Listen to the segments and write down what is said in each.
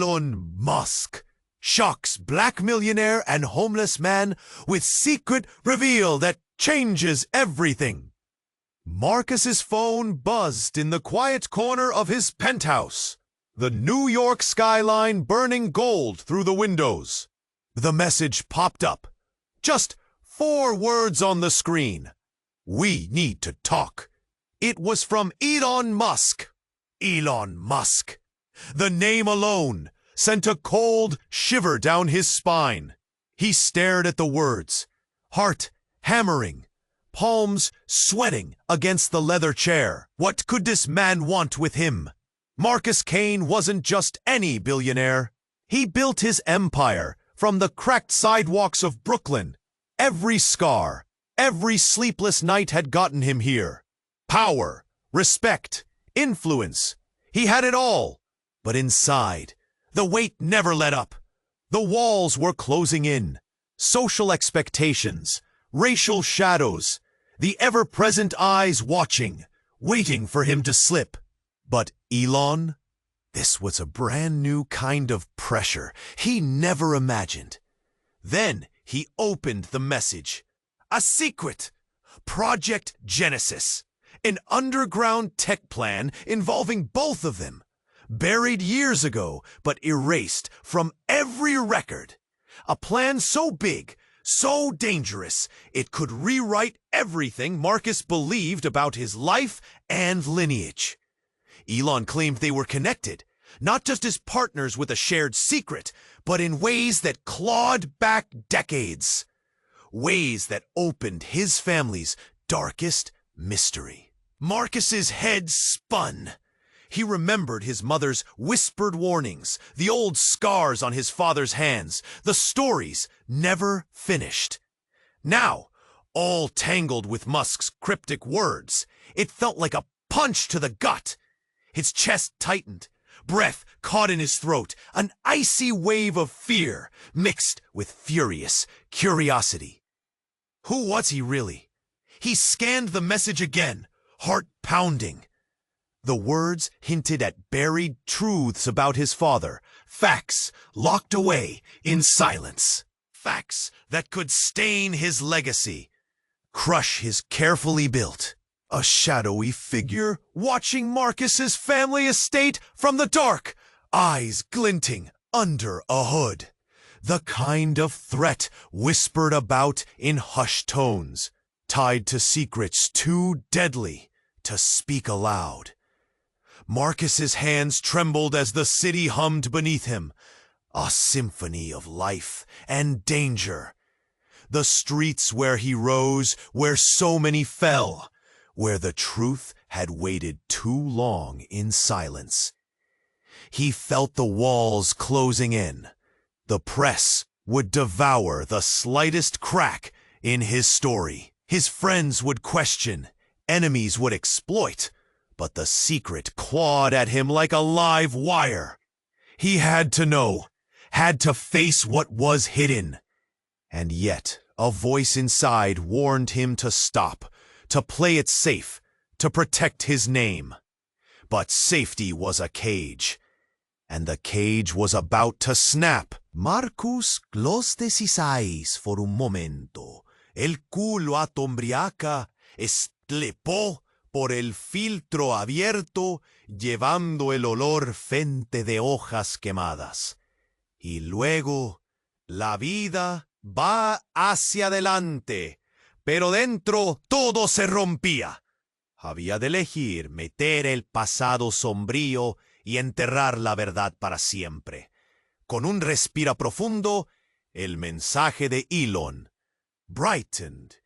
Elon Musk shocks black millionaire and homeless man with secret reveal that changes everything. Marcus's phone buzzed in the quiet corner of his penthouse, the New York skyline burning gold through the windows. The message popped up. Just 4 words on the screen. "We need to talk." It was from Elon Musk. Elon Musk. The name alone sent a cold shiver down his spine. He stared at the words, heart hammering, palms sweating against the leather chair. What could this man want with him? Marcus Kane wasn't just any billionaire. He built his empire from the cracked sidewalks of Brooklyn. Every scar, every sleepless night had gotten him here. Power, respect, influence. He had it all. But inside, the weight never let up. The walls were closing in. Social expectations, racial shadows, the ever-present eyes watching, waiting for him to slip. But Elon? This was a brand new kind of pressure he never imagined. Then he opened the message. A secret! Project Genesis. An underground tech plan involving both of them. Buried years ago, but erased from every record. A plan so big, so dangerous, it could rewrite everything Marcus believed about his life and lineage. Elon claimed they were connected, not just as partners with a shared secret, but in ways that clawed back decades. Ways that opened his family's darkest mystery. Marcus's head spun. He remembered his mother's whispered warnings, the old scars on his father's hands, the stories never finished. Now, all tangled with Musk's cryptic words, it felt like a punch to the gut. His chest tightened, breath caught in his throat, an icy wave of fear mixed with furious curiosity. Who was he really? He scanned the message again, heart pounding. The words hinted at buried truths about his father, facts locked away in silence. Facts that could stain his legacy, crush his carefully built. A shadowy figure watching Marcus's family estate from the dark, eyes glinting under a hood. The kind of threat whispered about in hushed tones, tied to secrets too deadly to speak aloud. Marcus's hands trembled as the city hummed beneath him, a symphony of life and danger. The streets where he rose, where so many fell, where the truth had waited too long in silence. He felt the walls closing in. The press would devour the slightest crack in his story. His friends would question, enemies would exploit, but the secret clawed at him like a live wire. He had to know, had to face what was hidden. And yet, a voice inside warned him to stop, to play it safe, to protect his name. But safety was a cage, and the cage was about to snap. Marcus los desisais for un momento. El culo atombriaca esplepó por el filtro abierto, llevando el olor fente de hojas quemadas. Y luego, la vida va hacia adelante, pero dentro todo se rompía. Había de elegir meter el pasado sombrío y enterrar la verdad para siempre. Con un respiro profundo, el mensaje de Elon. Brightened.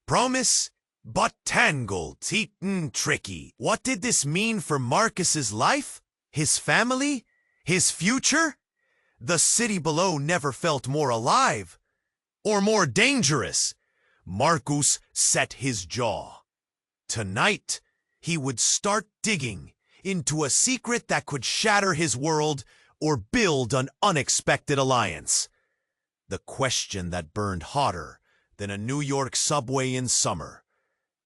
Promise, but tangled, eaten, tricky. What did this mean for Marcus's life? His family? His future? The city below never felt more alive. Or more dangerous. Marcus set his jaw. Tonight, he would start digging into a secret that could shatter his world or build an unexpected alliance. The question that burned hotter than a New York subway in summer.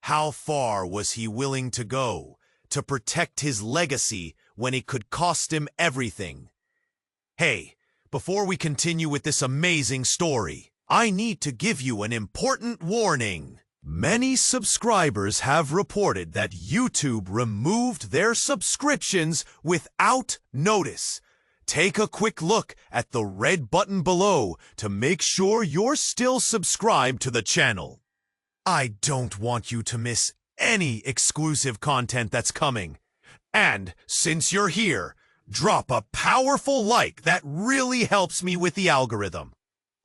How far was he willing to go to protect his legacy when it could cost him everything? Hey, before we continue with this amazing story, I need to give you an important warning. Many subscribers have reported that YouTube removed their subscriptions without notice. Take a quick look at the red button below to make sure you're still subscribed to the channel. I don't want you to miss any exclusive content that's coming. And since you're here, drop a powerful like that really helps me with the algorithm.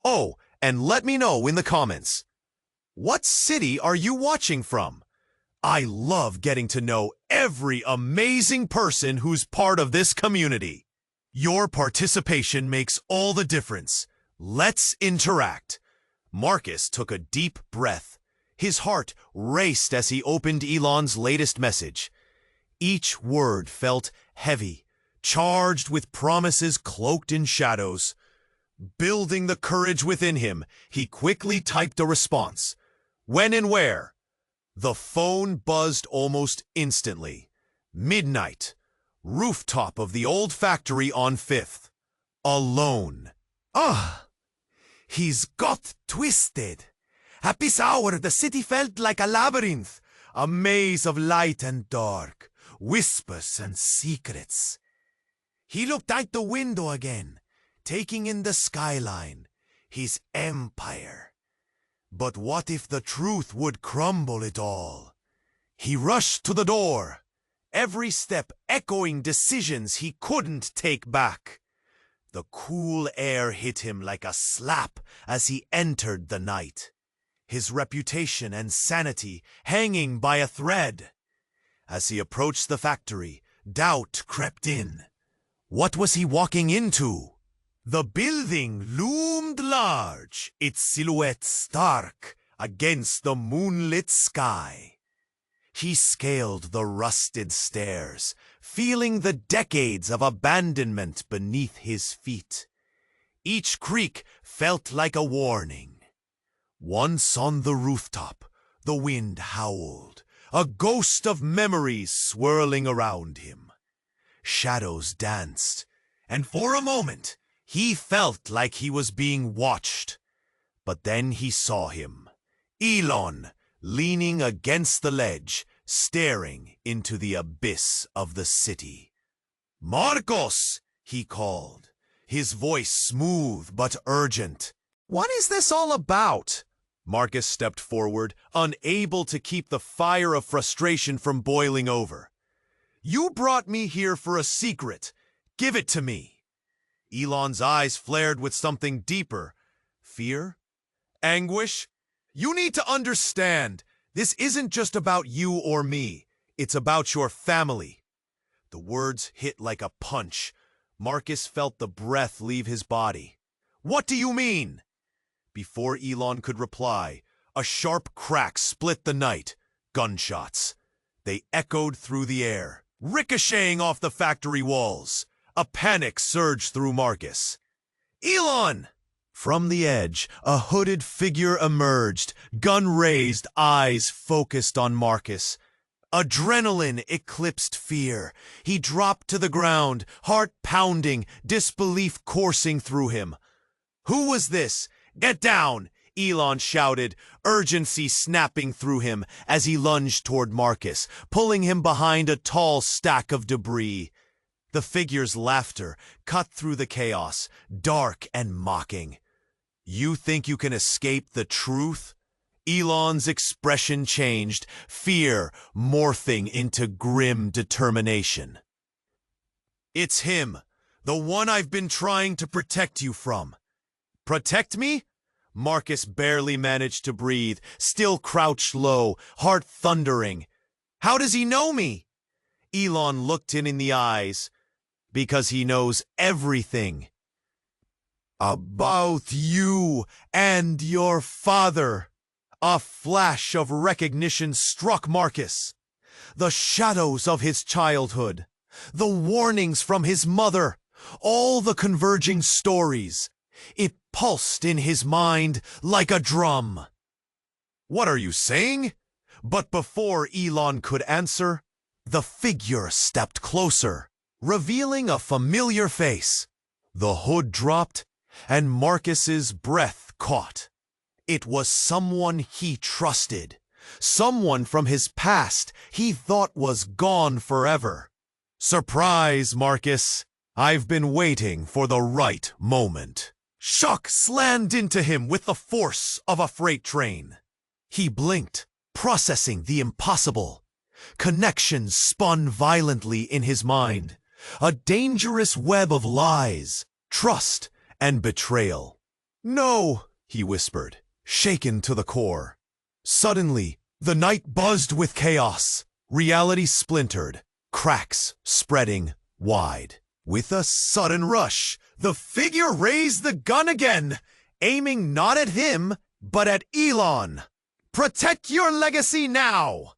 Oh, and let me know in the comments. What city are you watching from? I love getting to know every amazing person who's part of this community. Your participation makes all the difference. Let's interact. Marcus took a deep breath. His heart raced as he opened Elon's latest message. Each word felt heavy, charged with promises cloaked in shadows. Building the courage within him, he quickly typed a response. When and where? The phone buzzed almost instantly. Midnight. Rooftop of the old factory on 5th. Alone. He's got twisted. At this hour, the city felt like a labyrinth, a maze of light and dark, whispers and secrets. He looked out the window again, taking in the skyline, his empire. But what if the truth would crumble it all? He rushed to the door, every step echoing decisions he couldn't take back. The cool air hit him like a slap as he entered the night. His reputation and sanity hanging by a thread. As he approached the factory, doubt crept in. What was he walking into? The building loomed large, its silhouette stark against the moonlit sky. He scaled the rusted stairs, feeling the decades of abandonment beneath his feet. Each creak felt like a warning. Once on the rooftop, the wind howled, a ghost of memories swirling around him. Shadows danced, and for a moment, he felt like he was being watched. But then he saw him, Elon, leaning against the ledge, staring into the abyss of the city. Marcos, he called, his voice smooth but urgent. What is this all about? Marcus stepped forward, unable to keep the fire of frustration from boiling over. You brought me here for a secret. Give it to me. Elon's eyes flared with something deeper. Fear? Anguish? You need to understand, this isn't just about you or me. It's about your family. The words hit like a punch. Marcus felt the breath leave his body. What do you mean? Before Elon could reply, a sharp crack split the night. Gunshots. They echoed through the air, ricocheting off the factory walls. A panic surged through Marcus. Elon! From the edge, a hooded figure emerged, gun raised, eyes focused on Marcus. Adrenaline eclipsed fear. He dropped to the ground, heart pounding, disbelief coursing through him. Who was this? Get down! Elon shouted, urgency snapping through him as he lunged toward Marcus, pulling him behind a tall stack of debris. The figure's laughter cut through the chaos, dark and mocking. You think you can escape the truth? Elon's expression changed, fear morphing into grim determination. It's him, the one I've been trying to protect you from. Protect me? Marcus barely managed to breathe, still crouched low, heart thundering. How does he know me? Elon looked in the eyes. Because he knows everything. About you and your father. A flash of recognition struck Marcus. The shadows of his childhood. The warnings from his mother. All the converging stories. It pulsed in his mind like a drum. What are you saying? But before Elon could answer, the figure stepped closer, revealing a familiar face. The hood dropped, and Marcus's breath caught. It was someone he trusted, someone from his past he thought was gone forever. Surprise, Marcus! I've been waiting for the right moment. Shock slammed into him with the force of a freight train. He blinked, processing the impossible. Connections spun violently in his mind. A dangerous web of lies, trust, and betrayal. "No," he whispered, shaken to the core. Suddenly, the night buzzed with chaos. Reality splintered, cracks spreading wide. With a sudden rush, the figure raised the gun again, aiming not at him, but at ELON. "Protect your legacy now!"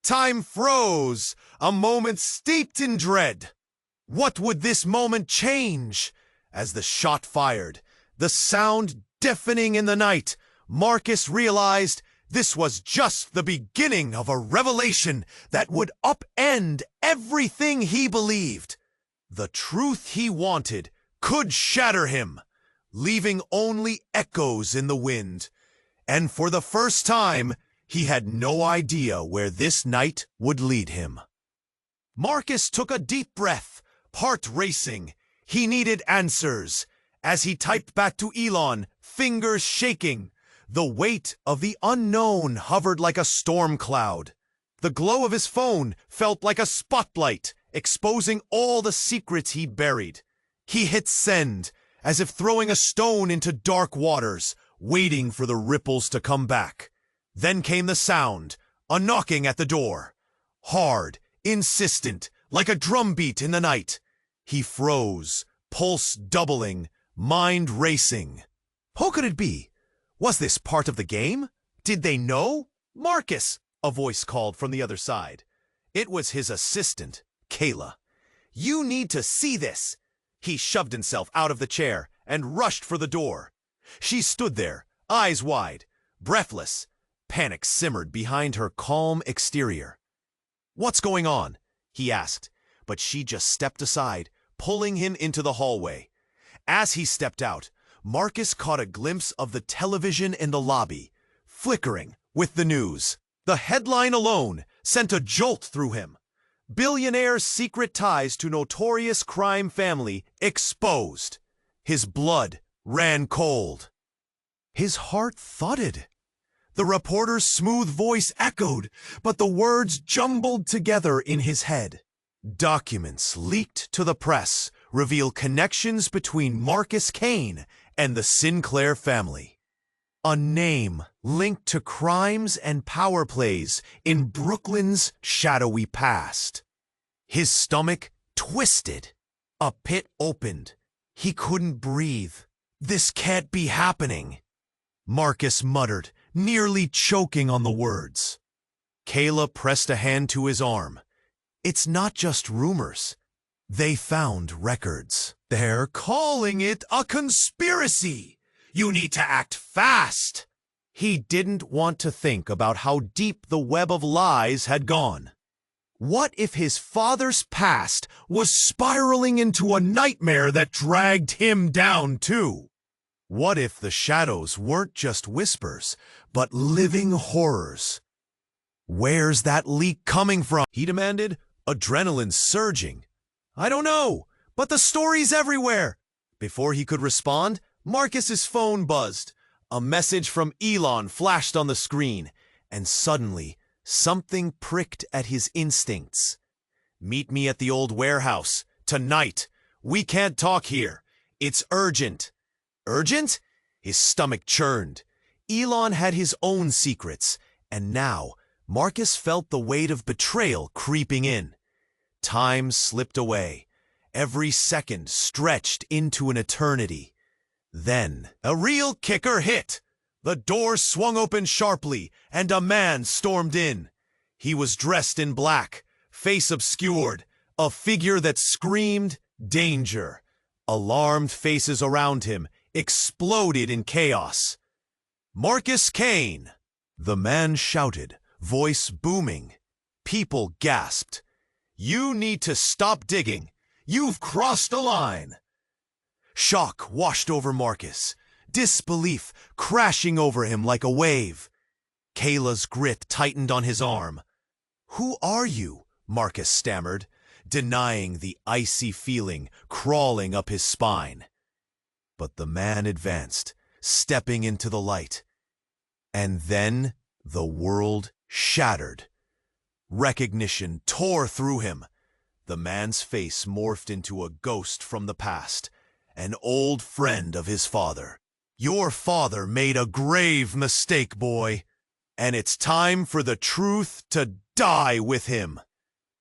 Time froze, a moment steeped in dread. What would this moment change? As the shot fired, the sound deafening in the night, Marcus realized this was just the beginning of a revelation that would upend everything he believed. The truth he wanted could shatter him, leaving only echoes in the wind. And for the first time, he had no idea where this night would lead him. Marcus took a deep breath, heart racing. He needed answers. As he typed back to ELON, fingers shaking, the weight of the unknown hovered like a storm cloud. The glow of his phone felt like a spotlight, exposing all the secrets he buried. He hit send, as if throwing a stone into dark waters, waiting for the ripples to come back. Then came the sound, a knocking at the door. Hard, insistent, like a drumbeat in the night. He froze, pulse doubling, mind racing. Who could it be? Was this part of the game? Did they know? "Marcus," a voice called from the other side. It was his assistant, Kayla. "You need to see this." He shoved himself out of the chair and rushed for the door. She stood there, eyes wide, breathless. Panic simmered behind her calm exterior. "What's going on?" he asked, but she just stepped aside, pulling him into the hallway. As he stepped out, Marcus caught a glimpse of the television in the lobby, flickering with the news. The headline alone sent a jolt through him. "Billionaire's secret ties to notorious crime family exposed." His blood ran cold. His heart thudded. The reporter's smooth voice echoed, but the words jumbled together in his head. Documents leaked to the press reveal connections between Marcus Kane and the Sinclair family. A name linked to crimes and power plays in Brooklyn's shadowy past. His stomach twisted. A pit opened. He couldn't breathe. "This can't be happening," Marcus muttered, nearly choking on the words. Kayla pressed a hand to his arm. "It's not just rumors. They found records." "They're calling it a conspiracy. You need to act fast." He didn't want to think about how deep the web of lies had gone. What if his father's past was spiraling into a nightmare that dragged him down too? What if the shadows weren't just whispers, but living horrors? "Where's that leak coming from?" he demanded, adrenaline surging. "I don't know, but the story's everywhere." Before he could respond, Marcus's phone buzzed. A message from ELON flashed on the screen, and suddenly, something pricked at his instincts. "Meet me at the old warehouse, tonight. We can't talk here. It's urgent." Urgent? His stomach churned. ELON had his own secrets, and now Marcus felt the weight of betrayal creeping in. Time slipped away. Every second stretched into an eternity. Then a real kicker hit. The door swung open sharply, and a man stormed in. He was dressed in black, face obscured, a figure that screamed danger. Alarmed faces around him exploded in chaos. "Marcus Kane!" the man shouted, voice booming. People gasped. "You need to stop digging. You've crossed the line." Shock washed over Marcus, disbelief crashing over him like a wave. Kayla's grip tightened on his arm. "Who are you?" Marcus stammered, denying the icy feeling crawling up his spine. But the man advanced, stepping into the light. And then the world shattered. Recognition tore through him. The man's face morphed into a ghost from the past, an old friend of his father. "Your father made a grave mistake, boy, and it's time for the truth to die with him,"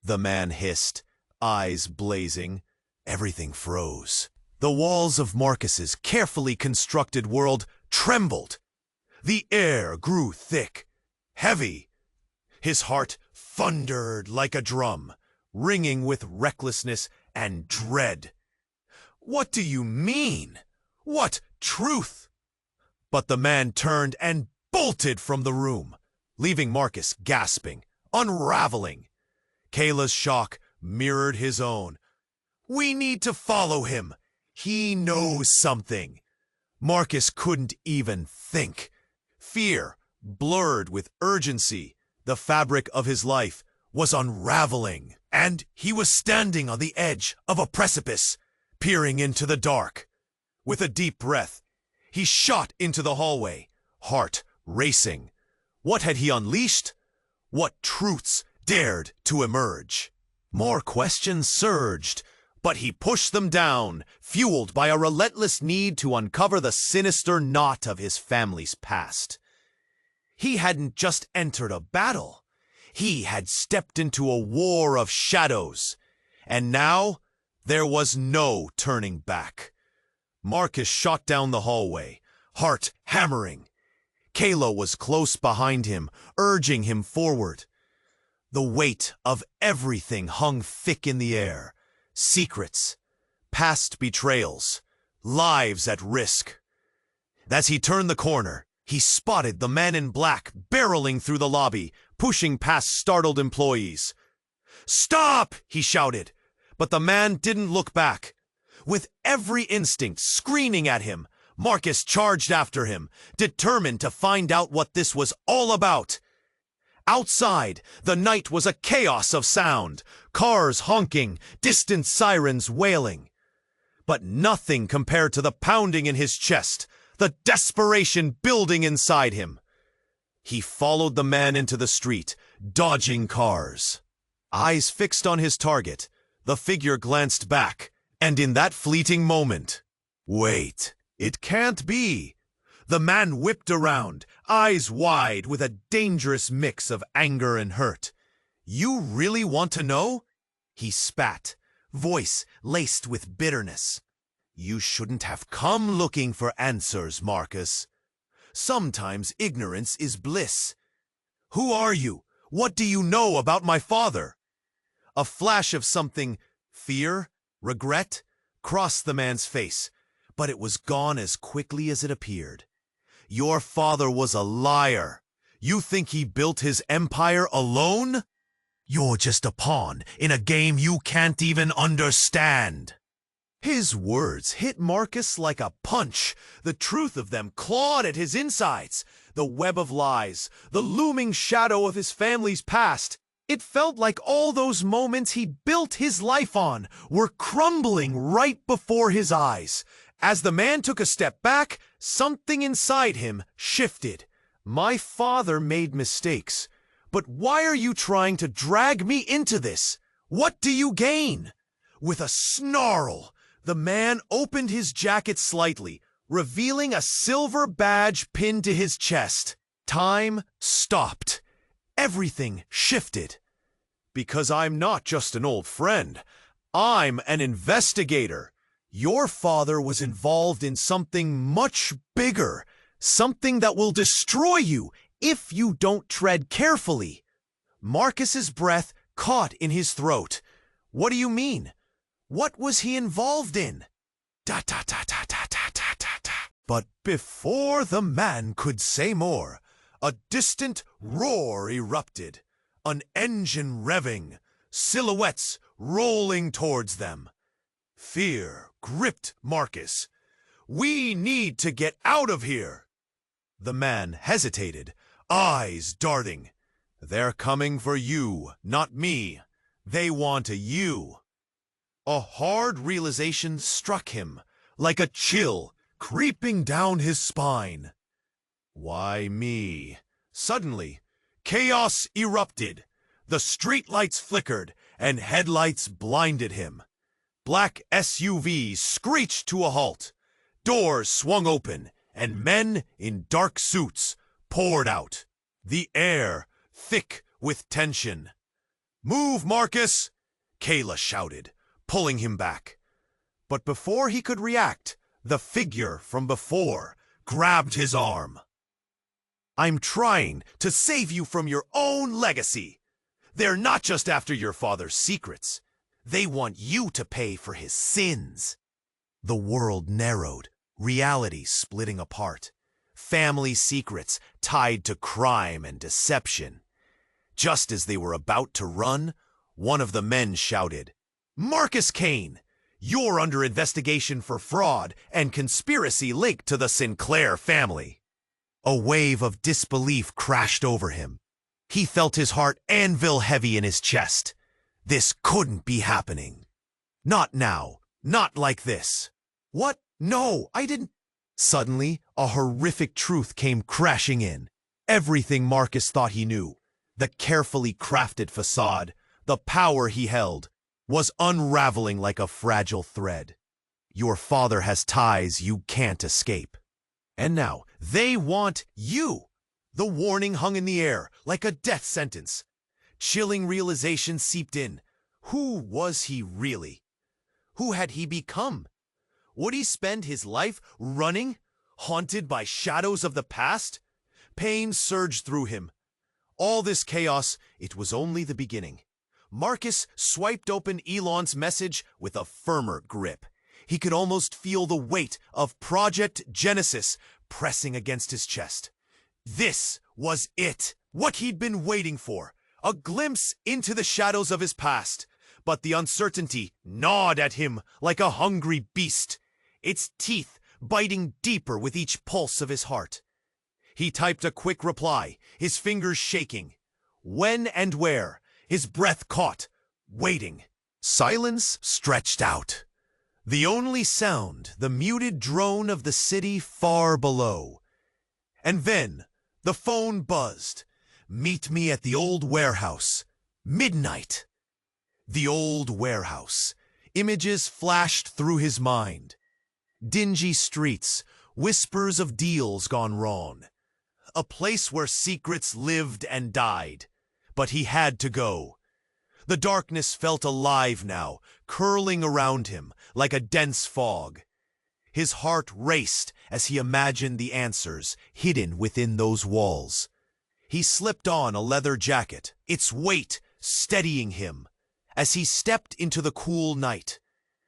the man hissed, eyes blazing. Everything froze. The walls of Marcus's carefully constructed world trembled. The air grew thick, heavy. His heart thundered like a drum, ringing with recklessness and dread. "What do you mean? What truth?" But the man turned and bolted from the room, leaving Marcus gasping, unraveling. Kayla's shock mirrored his own. "We need to follow him. He knows something." Marcus couldn't even think. Fear, blurred with urgency, the fabric of his life, was unraveling, and he was standing on the edge of a precipice, peering into the dark. With a deep breath, he shot into the hallway, heart racing. What had he unleashed? What truths dared to emerge? More questions surged, but he pushed them down, fueled by a relentless need to uncover the sinister knot of his family's past. He hadn't just entered a battle. He had stepped into a war of shadows, and now there was no turning back. Marcus shot down the hallway, heart hammering. Kayla was close behind him, urging him forward. The weight of everything hung thick in the air. Secrets, past betrayals, lives at risk. As he turned the corner, he spotted the man in black barreling through the lobby, pushing past startled employees. "Stop!" he shouted, but the man didn't look back. With every instinct screaming at him, Marcus charged after him, determined to find out what this was all about. Outside, the night was a chaos of sound, cars honking, distant sirens wailing. But nothing compared to the pounding in his chest, the desperation building inside him. He followed the man into the street, dodging cars. Eyes fixed on his target, the figure glanced back, and in that fleeting moment, wait, it can't be. The man whipped around, eyes wide with a dangerous mix of anger and hurt. "You really want to know?" he spat, voice laced with bitterness. "You shouldn't have come looking for answers, Marcus. Sometimes ignorance is bliss. Who are you? What do you know about my father?" A flash of something, fear, regret, crossed the man's face, but it was gone as quickly as it appeared. "Your father was a liar. You think he built his empire alone? You're just a pawn in a game you can't even understand." His words hit Marcus like a punch. The truth of them clawed at his insides. The web of lies, the looming shadow of his family's past. It felt like all those moments he built his life on were crumbling right before his eyes. As the man took a step back, something inside him shifted. "My father made mistakes, but why are you trying to drag me into this? What do you gain?" With a snarl, the man opened his jacket slightly, revealing a silver badge pinned to his chest. Time stopped. Everything shifted. "Because I'm not just an old friend. I'm an investigator. Your father was involved in something much bigger, something that will destroy you if you don't tread carefully." Marcus's breath caught in his throat. "What do you mean? What was he involved in?" Da da da da da da da da da. But before the man could say more, a distant roar erupted, an engine revving, silhouettes rolling towards them. Fear gripped Marcus. "We need to get out of here." The man hesitated, eyes darting. "They're coming for you, not me. They want you." A hard realization struck him, like a chill creeping down his spine. Why me? Suddenly, chaos erupted. The streetlights flickered, and headlights blinded him. Black SUVs screeched to a halt. Doors swung open, and men in dark suits poured out. The air thick with tension. "Move, Marcus!" Kayla shouted, pulling him back. But before he could react, the figure from before grabbed his arm. "I'm trying to save you from your own legacy. They're not just after your father's secrets. They want you to pay for his sins." The world narrowed, reality splitting apart. Family secrets tied to crime and deception. Just as they were about to run, one of the men shouted, "Marcus Kane, you're under investigation for fraud and conspiracy linked to the Sinclair family." A wave of disbelief crashed over him. He felt his heart anvil heavy in his chest. This couldn't be happening. Not now. Not like this. "What? No, I didn't." Suddenly, a horrific truth came crashing in. Everything Marcus thought he knew, the carefully crafted facade, the power he held, was unraveling like a fragile thread. Your father has ties you can't escape. And now, they want you. The warning hung in the air, like a death sentence. Chilling realization seeped in. Who was he really? Who had he become? Would he spend his life running, haunted by shadows of the past? Pain surged through him. All this chaos, it was only the beginning. Marcus swiped open Elon's message with a firmer grip. He could almost feel the weight of Project Genesis pressing against his chest. This was it, what he'd been waiting for. A glimpse into the shadows of his past, but the uncertainty gnawed at him like a hungry beast, its teeth biting deeper with each pulse of his heart. He typed a quick reply, his fingers shaking. When and where, his breath caught, waiting. Silence stretched out. The only sound, the muted drone of the city far below. And then, the phone buzzed. "Meet me at the old warehouse. Midnight." The old warehouse. Images flashed through his mind. Dingy streets, whispers of deals gone wrong. A place where secrets lived and died. But he had to go. The darkness felt alive now, curling around him like a dense fog. His heart raced as he imagined the answers hidden within those walls. He slipped on a leather jacket, its weight steadying him. As he stepped into the cool night,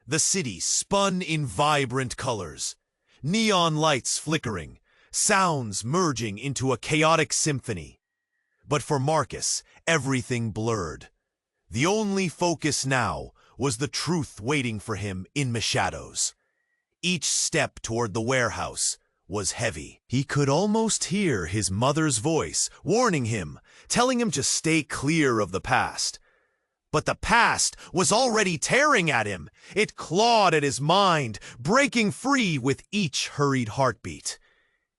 the city spun in vibrant colors. Neon lights flickering, sounds merging into a chaotic symphony. But for Marcus, everything blurred. The only focus now was the truth waiting for him in the shadows. Each step toward the warehouse was heavy. He could almost hear his mother's voice warning him, telling him to stay clear of the past. But the past was already tearing at him. It clawed at his mind, breaking free with each hurried heartbeat.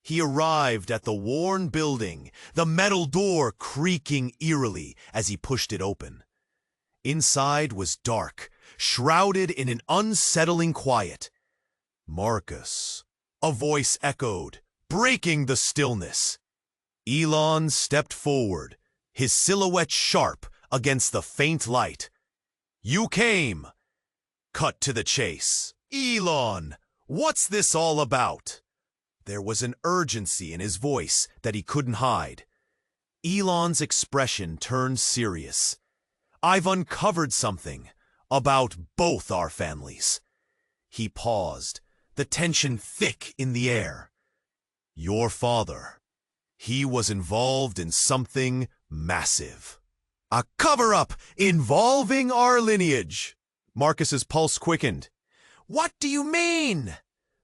He arrived at the worn building, the metal door creaking eerily as he pushed it open. Inside was dark, shrouded in an unsettling quiet. "Marcus," a voice echoed, breaking the stillness. Elon stepped forward, his silhouette sharp against the faint light. "You came." Cut to the chase. "Elon, what's this all about?" There was an urgency in his voice that he couldn't hide. Elon's expression turned serious. "I've uncovered something about both our families." He paused, the tension thick in the air. "Your father, he was involved in something massive. A cover-up involving our lineage." Marcus's pulse quickened. What do you mean?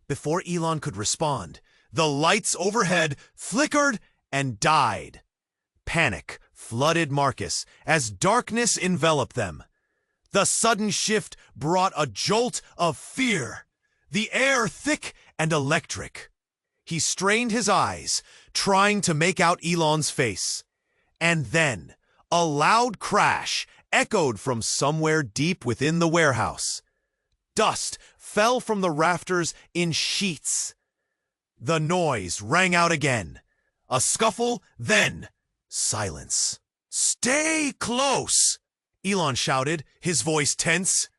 Before Elon could respond, the lights overhead flickered and died. Panic flooded Marcus as darkness enveloped them. The sudden shift brought a jolt of fear, the air thick and electric. He strained his eyes, trying to make out Elon's face. And then, a loud crash echoed from somewhere deep within the warehouse. Dust fell from the rafters in sheets. The noise rang out again. A scuffle, then silence. "Stay close!" Elon shouted, his voice tense.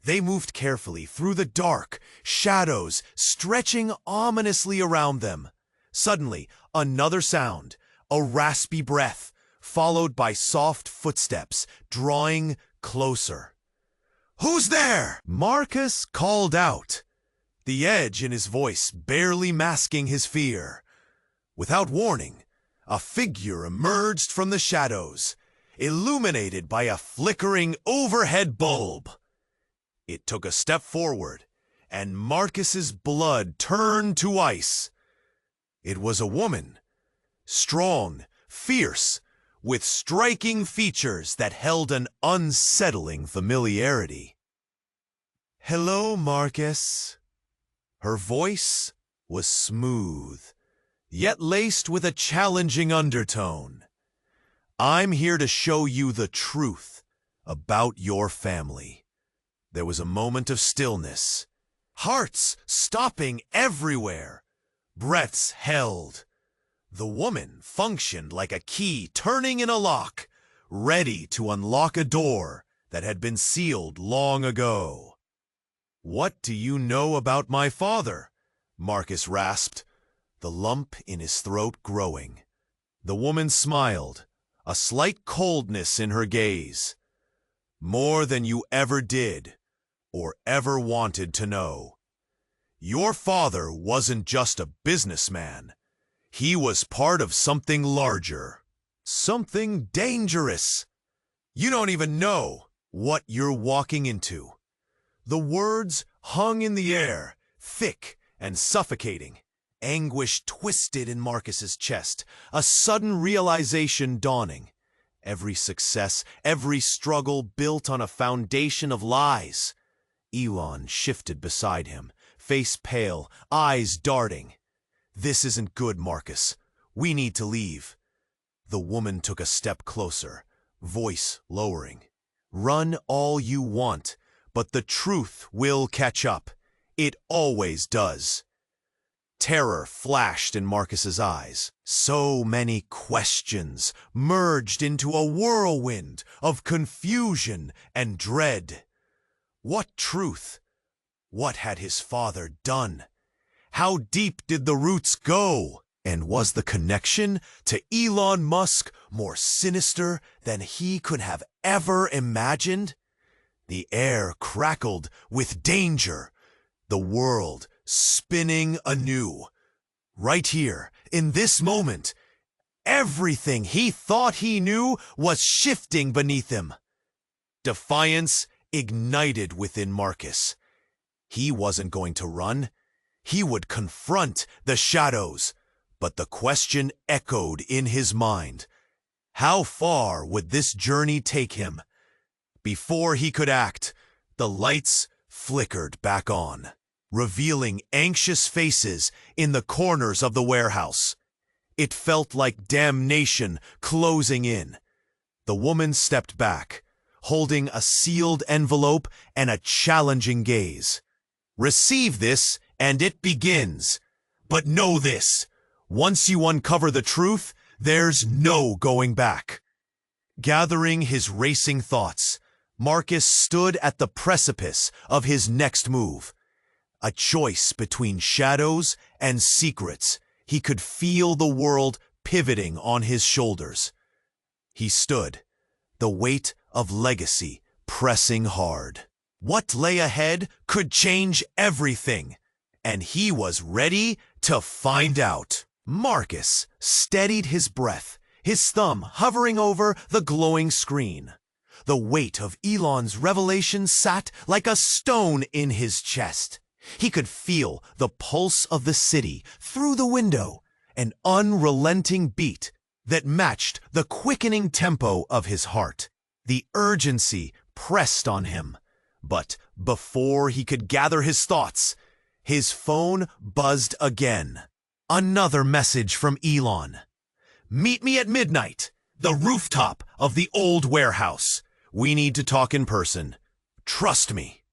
They moved carefully through the dark, shadows stretching ominously around them. Suddenly, another sound, a raspy breath, followed by soft footsteps, drawing closer. "Who's there?" Marcus called out, the edge in his voice barely masking his fear. Without warning, a figure emerged from the shadows, illuminated by a flickering overhead bulb. It took a step forward, and Marcus's blood turned to ice. It was a woman, strong, fierce, with striking features that held an unsettling familiarity. "Hello, Marcus." Her voice was smooth, yet laced with a challenging undertone. "I'm here to show you the truth about your family." There was a moment of stillness, hearts stopping everywhere, breaths held. The woman functioned like a key turning in a lock, ready to unlock a door that had been sealed long ago. "What do you know about my father?" Marcus rasped, the lump in his throat growing. The woman smiled, a slight coldness in her gaze. "More than you ever did, or ever wanted to know. Your father wasn't just a businessman. He was part of something larger, something dangerous. You don't even know what you're walking into." The words hung in the air, thick and suffocating. Anguish twisted in Marcus's chest, a sudden realization dawning. Every success, every struggle built on a foundation of lies. Elon shifted beside him, face pale, eyes darting. "This isn't good, Marcus. We need to leave." The woman took a step closer, voice lowering. "Run all you want, but the truth will catch up. It always does." Terror flashed in Marcus's eyes. So many questions merged into a whirlwind of confusion and dread. What truth? What had his father done? How deep did the roots go? And was the connection to Elon Musk more sinister than he could have ever imagined? The air crackled with danger, the world spinning anew. Right here, in this moment, everything he thought he knew was shifting beneath him. Defiance ignited within Marcus. He wasn't going to run. He would confront the shadows. But the question echoed in his mind. How far would this journey take him? Before he could act, the lights flickered back on, revealing anxious faces in the corners of the warehouse. It felt like damnation closing in. The woman stepped back, holding a sealed envelope and a challenging gaze. "Receive this, and it begins. But know this. Once you uncover the truth, there's no going back." Gathering his racing thoughts, Marcus stood at the precipice of his next move. A choice between shadows and secrets. He could feel the world pivoting on his shoulders. He stood, the weight of legacy pressing hard. What lay ahead could change everything, and he was ready to find out. Marcus steadied his breath, his thumb hovering over the glowing screen. The weight of Elon's revelation sat like a stone in his chest. He could feel the pulse of the city through the window, an unrelenting beat that matched the quickening tempo of his heart. The urgency pressed on him, but before he could gather his thoughts, his phone buzzed again. Another message from Elon. "Meet me at midnight, the rooftop of the old warehouse. We need to talk in person. Trust me."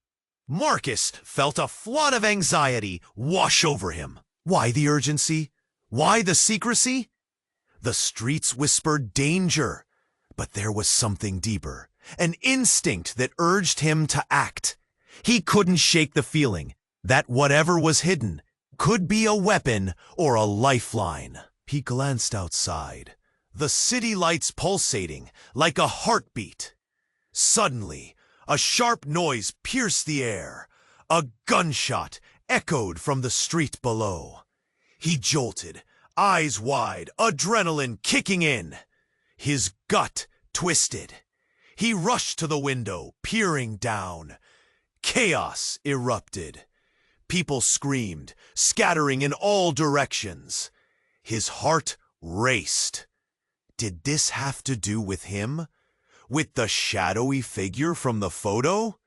Marcus felt a flood of anxiety wash over him. Why the urgency? Why the secrecy? The streets whispered danger, but there was something deeper, an instinct that urged him to act. He couldn't shake the feeling that whatever was hidden could be a weapon or a lifeline. He glanced outside, the city lights pulsating like a heartbeat. Suddenly, a sharp noise pierced the air. A gunshot echoed from the street below. He jolted, eyes wide, adrenaline kicking in. His gut twisted. He rushed to the window, peering down. Chaos erupted. People screamed, scattering in all directions. His heart raced. Did this have to do with him? With the shadowy figure from the photo?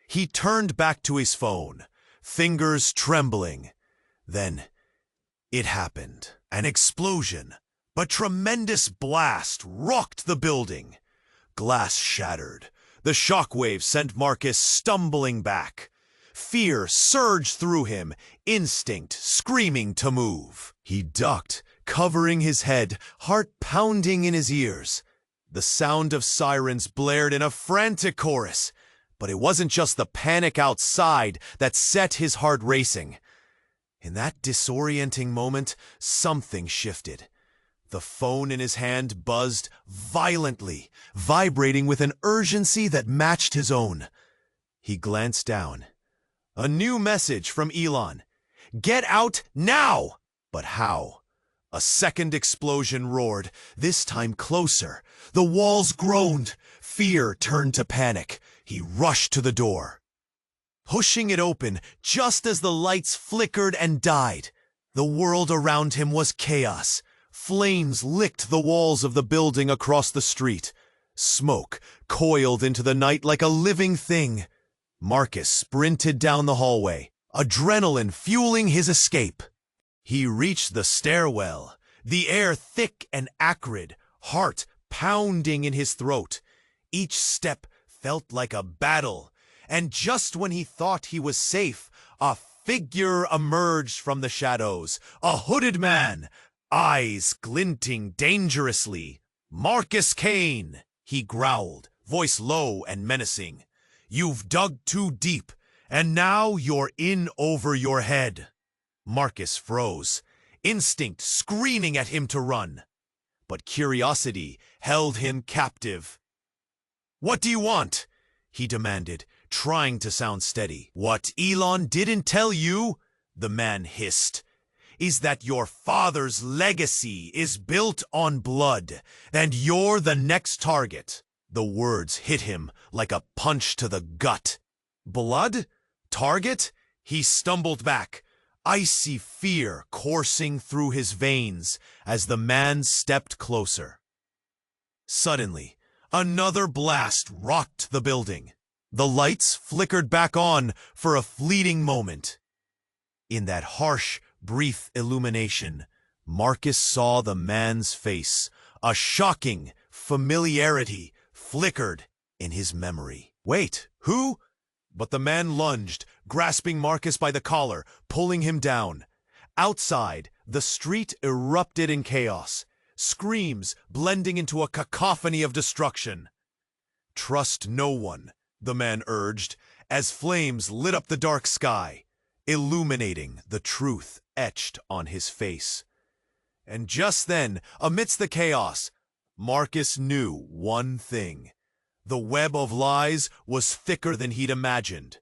He turned back to his phone, fingers trembling. Then it happened. An explosion. A tremendous blast rocked the building. Glass shattered. The shockwave sent Marcus stumbling back. Fear surged through him, instinct screaming to move. He ducked, covering his head, heart pounding in his ears. The sound of sirens blared in a frantic chorus, but it wasn't just the panic outside that set his heart racing. In that disorienting moment, something shifted. The phone in his hand buzzed violently, vibrating with an urgency that matched his own. He glanced down. A new message from Elon. "Get out now!" But how? A second explosion roared, this time closer. The walls groaned. Fear turned to panic. He rushed to the door, pushing it open just as the lights flickered and died. The world around him was chaos. Flames licked the walls of the building across the street. Smoke coiled into the night like a living thing. Marcus sprinted down the hallway, adrenaline fueling his escape. He reached the stairwell, the air thick and acrid, heart pounding in his throat. Each step felt like a battle, and just when he thought he was safe, a figure emerged from the shadows, a hooded man, eyes glinting dangerously. "Marcus Kane," he growled, voice low and menacing. "You've dug too deep, and now you're in over your head." Marcus froze, instinct screaming at him to run. But curiosity held him captive. "What do you want?" he demanded, trying to sound steady. "What Elon didn't tell you," the man hissed, "is that your father's legacy is built on blood, and you're the next target." The words hit him like a punch to the gut. Blood? Target? He stumbled back, icy fear coursing through his veins as the man stepped closer. Suddenly, another blast rocked the building. The lights flickered back on for a fleeting moment. In that harsh, brief illumination, Marcus saw the man's face. A shocking familiarity flickered in his memory. "Wait, who?" But the man lunged, grasping Marcus by the collar, pulling him down. Outside, the street erupted in chaos, screams blending into a cacophony of destruction. "Trust no one," the man urged, as flames lit up the dark sky, illuminating the truth etched on his face. And just then, amidst the chaos, Marcus knew one thing. The web of lies was thicker than he'd imagined,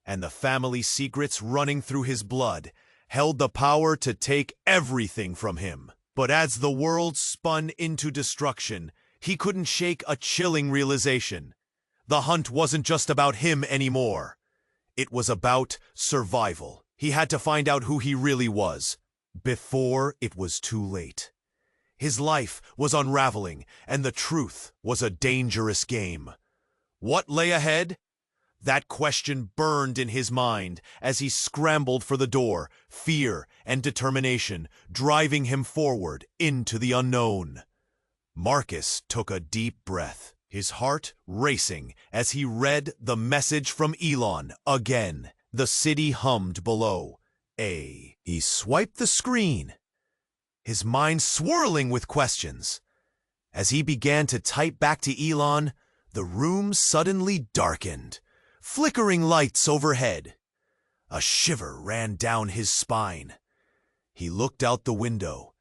and the family secrets running through his blood held the power to take everything from him. But as the world spun into destruction, he couldn't shake a chilling realization. The hunt wasn't just about him anymore. It was about survival. He had to find out who he really was, before it was too late. His life was unraveling, and the truth was a dangerous game. What lay ahead? That question burned in his mind as he scrambled for the door, fear and determination driving him forward into the unknown. Marcus took a deep breath, his heart racing as he read the message from ELON again. The city hummed below. He swiped the screen, his mind swirling with questions. As he began to type back to ELON, the room suddenly darkened, flickering lights overhead. A shiver ran down his spine. He looked out the window,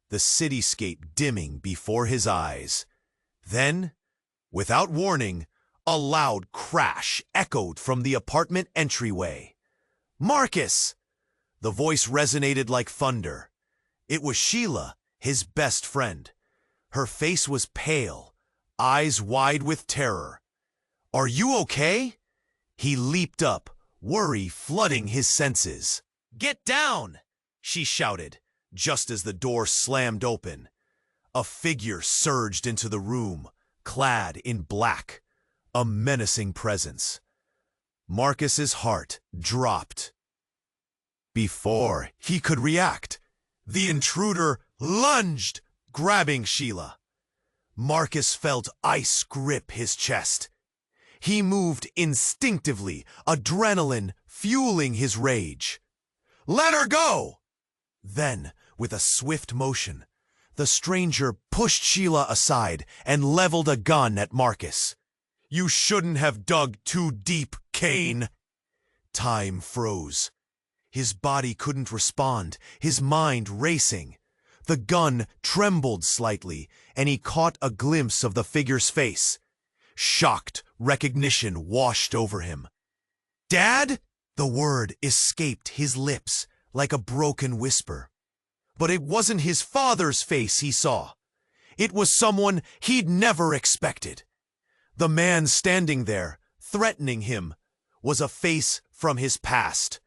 the cityscape dimming before his eyes. Then, without warning, a loud crash echoed from the apartment entryway. "Marcus!" The voice resonated like thunder. It was Sheila, his best friend. Her face was pale, eyes wide with terror. "Are you okay?" He leaped up, worry flooding his senses. "Get down!" she shouted, just as the door slammed open. A figure surged into the room, clad in black, a menacing presence. Marcus's heart dropped. Before he could react, the intruder lunged, grabbing Sheila. Marcus felt ice grip his chest. He moved instinctively, adrenaline fueling his rage. "Let her go!" Then, with a swift motion, the stranger pushed Sheila aside and leveled a gun at Marcus. "You shouldn't have dug too deep, Kane." Time froze. His body couldn't respond, his mind racing. The gun trembled slightly, and he caught a glimpse of the figure's face. Shocked recognition washed over him. "Dad?" The word escaped his lips like a broken whisper. But it wasn't his father's face he saw. It was someone he'd never expected. The man standing there, threatening him, was a face from his past.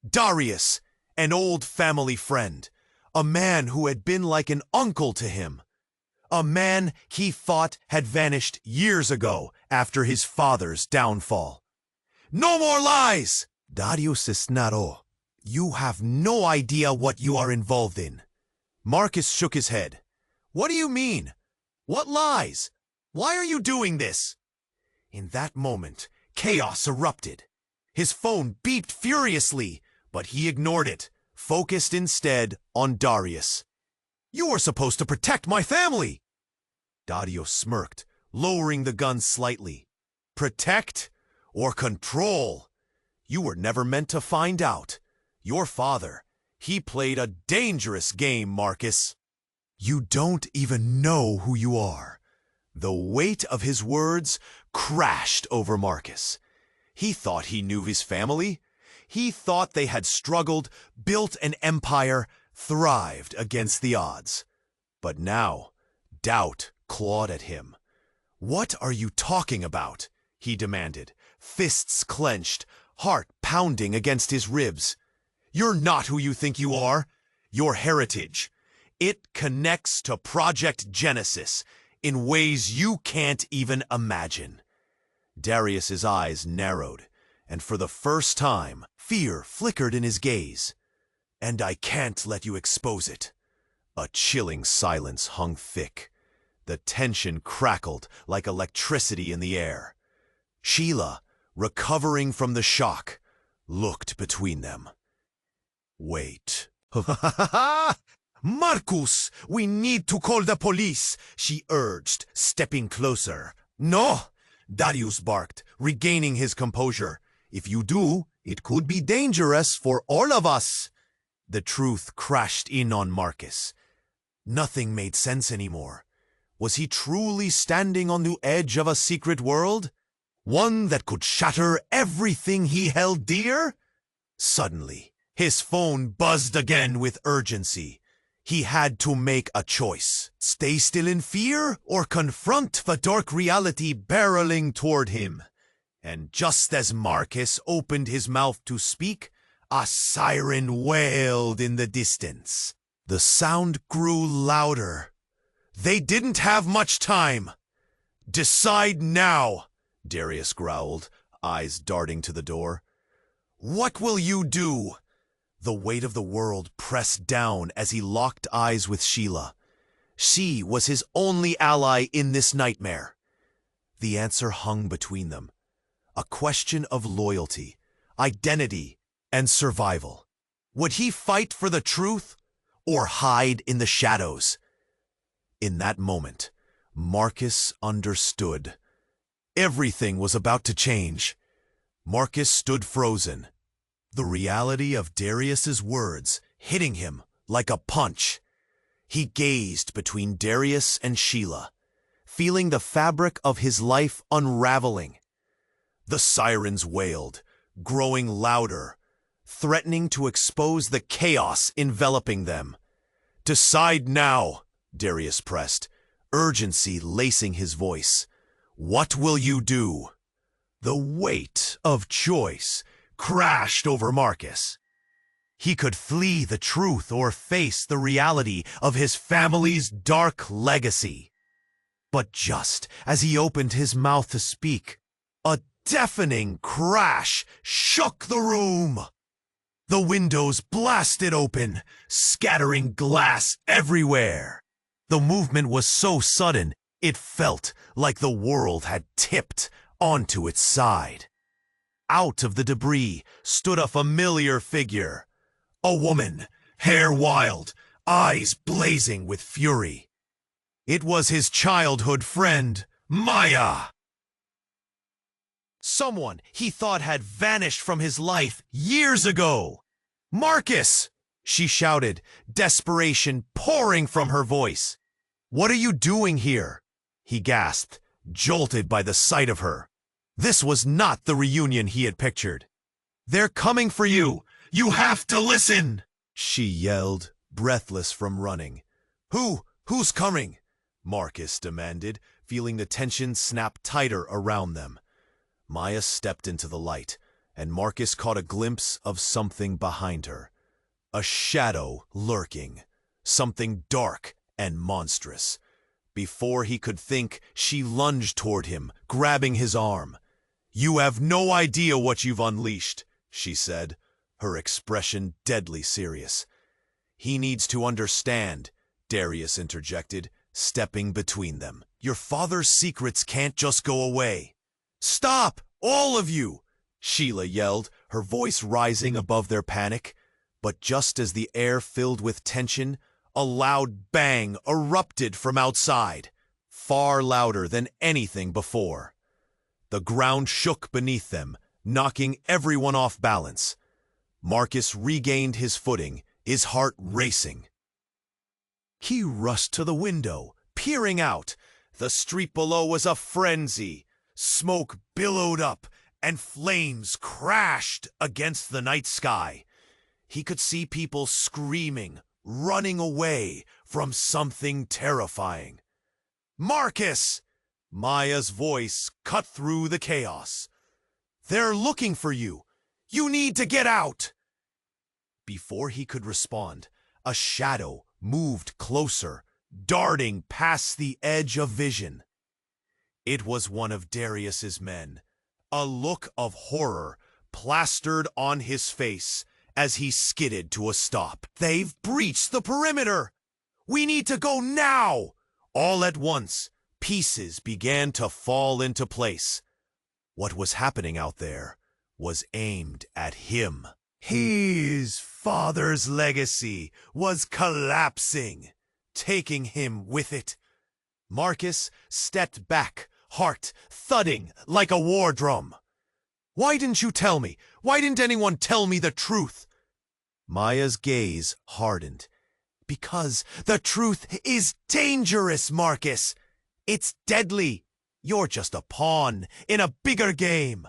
Darius, an old family friend, a man who had been like an uncle to him. A man he thought had vanished years ago after his father's downfall. "No more lies!" Darius snarled. "You have no idea what you are involved in." Marcus shook his head. "What do you mean? What lies? Why are you doing this?" In that moment, chaos erupted. His phone beeped furiously, but he ignored it, focused instead on Darius. "You were supposed to protect my family!" Darius smirked, lowering the gun slightly. "Protect or control? You were never meant to find out. Your father, he played a dangerous game, Marcus. You don't even know who you are." The weight of his words crashed over Marcus. He thought he knew his family. He thought they had struggled, built an empire, thrived against the odds. But now, doubt clawed at him. "What are you talking about?" he demanded, fists clenched, heart pounding against his ribs. "You're not who you think you are. Your heritage, it connects to Project Genesis in ways you can't even imagine." Darius's eyes narrowed, and for the first time, fear flickered in his gaze. "And I can't let you expose it." A chilling silence hung thick. The tension crackled like electricity in the air. Sheila, recovering from the shock, looked between them. "Wait." "Marcus, we need to call the police," she urged, stepping closer. "No," Darius barked, regaining his composure. "If you do, it could be dangerous for all of us." The truth crashed in on Marcus. Nothing made sense anymore. Was he truly standing on the edge of a secret world? One that could shatter everything he held dear? Suddenly, his phone buzzed again with urgency. He had to make a choice. Stay still in fear or confront the dark reality barreling toward him. And just as Marcus opened his mouth to speak, a siren wailed in the distance. The sound grew louder. They didn't have much time. "Decide now," Darius growled, eyes darting to the door. "What will you do?" The weight of the world pressed down as he locked eyes with Sheila. She was his only ally in this nightmare. The answer hung between them. A question of loyalty, identity, and survival. Would he fight for the truth or hide in the shadows? In that moment, Marcus understood. Everything was about to change. Marcus stood frozen, the reality of Darius's words hitting him like a punch. He gazed between Darius and Sheila, feeling the fabric of his life unraveling. The sirens wailed, growing louder, threatening to expose the chaos enveloping them. "Decide now," Darius pressed, urgency lacing his voice. "What will you do?" The weight of choice crashed over Marcus. He could flee the truth or face the reality of his family's dark legacy. But just as he opened his mouth to speak, a deafening crash shook the room. The windows blasted open, scattering glass everywhere. The movement was so sudden, it felt like the world had tipped onto its side. Out of the debris stood a familiar figure. A woman, hair wild, eyes blazing with fury. It was his childhood friend, Maya. Someone he thought had vanished from his life years ago. "Marcus!" she shouted, desperation pouring from her voice. "What are you doing here?" he gasped, jolted by the sight of her. This was not the reunion he had pictured. "They're coming for you! You have to listen!" she yelled, breathless from running. Who's coming?" Marcus demanded, feeling the tension snap tighter around them. Maya stepped into the light, and Marcus caught a glimpse of something behind her. A shadow lurking, something dark and monstrous. Before he could think, she lunged toward him, grabbing his arm. "You have no idea what you've unleashed," she said, her expression deadly serious. "He needs to understand," Darius interjected, stepping between them. "Your father's secrets can't just go away." "Stop, all of you!" Sheila yelled, her voice rising above their panic. But just as the air filled with tension, a loud bang erupted from outside, far louder than anything before. The ground shook beneath them, knocking everyone off balance. Marcus regained his footing, his heart racing. He rushed to the window, peering out. The street below was a frenzy. Smoke billowed up, and flames crashed against the night sky. He could see people screaming, running away from something terrifying. "Marcus!" Maya's voice cut through the chaos. "They're looking for you. You need to get out!" Before he could respond, a shadow moved closer, darting past the edge of vision. It was one of Darius's men, a look of horror plastered on his face as he skidded to a stop. "They've breached the perimeter! We need to go now!" All at once, pieces began to fall into place. What was happening out there was aimed at him. His father's legacy was collapsing, taking him with it. Marcus stepped back, heart thudding like a war drum. "Why didn't you tell me? Why didn't anyone tell me the truth?" Maya's gaze hardened. "Because the truth is dangerous, Marcus. It's deadly. You're just a pawn in a bigger game.